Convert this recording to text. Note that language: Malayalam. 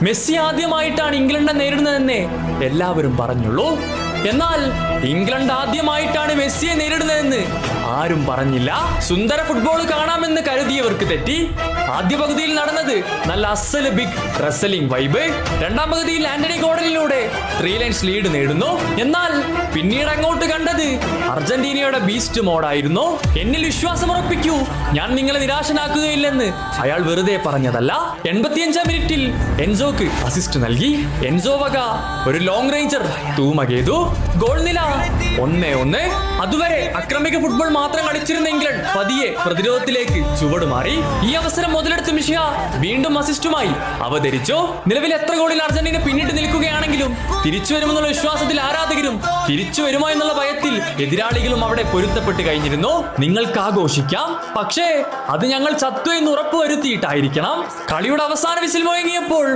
മെസ്സി ആദ്യമായിട്ടാണ് ഇംഗ്ലണ്ടിനെ നേരിടുന്നതെന്നേ എല്ലാവരും പറഞ്ഞുള്ളൂ. എന്നാൽ ഇംഗ്ലണ്ട് ആദ്യമായിട്ടാണ് മെസ്സിയെ നേരിടുന്നതെന്ന് ആരും പറഞ്ഞില്ല. സുന്ദര ഫുട്ബോൾ കാണാമെന്ന് കരുതിയവർക്ക് തെറ്റി. ആദ്യ പകുതിയിൽ നടന്നത് നല്ല അസല് ബിഗ് റെസ്ലിംഗ് വൈബ്. രണ്ടാം പകുതിയിൽ ആന്റണി ഗോർഡനിലൂടെ 3 ലൈൻസ് ലീഡ് നേടുന്നു. എന്നാൽ പിന്നീട് അങ്ങോട്ട് കണ്ടത് അർജന്റീനയുടെ ബീസ്റ്റ് മോഡായിരുന്നു. എന്നിൽ വിശ്വാസമുറപ്പിക്കൂ, ഞാൻ നിങ്ങളെ നിരാശനാക്കുകയില്ലെന്ന് അയാൾ വെറുതെ പറഞ്ഞതല്ല. 85 മിനിറ്റിൽ എൻസോക്ക് അസിസ്റ്റ് നൽകി. എൻസോ വക ഒരു ലോങ് റേഞ്ചർ തൂമകേതു. ഗോൾ നില 1-1. അതുവരെ അക്രമിക ഫുട്ബോൾ മാത്രം കളിച്ചിരുന്ന ഇംഗ്ലണ്ട് പതിയെ പ്രതിരോധത്തിലേക്ക് ചുവടുമാറി. ഈ അവസരം മുതലെടുത്ത് മിഷിയ വീണ്ടും അസിസ്റ്റുമായി അവതരിച്ചു. നിലവിൽ എത്ര ഗോളിൽ അർജന്റീന പിന്നിട്ട് നിൽക്കുകയാണെങ്കിലും തിരിച്ചു വരുമെന്നുള്ള വിശ്വാസത്തിൽ ആരാധകരും തിരിച്ചു വരുമോ എന്നുള്ള ഭയത്തിൽ എതിരാളികളും അവിടെ പൊരുത്തപ്പെട്ട് കഴിഞ്ഞിരുന്നു. നിങ്ങൾക്ക് ആഘോഷിക്കാം, പക്ഷേ അത് ഞങ്ങൾ ചത്തു എന്ന് ഉറപ്പുവരുത്തിയിട്ടായിരിക്കണം. കളിയുടെ അവസാന വിസിൽ മുഴങ്ങിയപ്പോൾ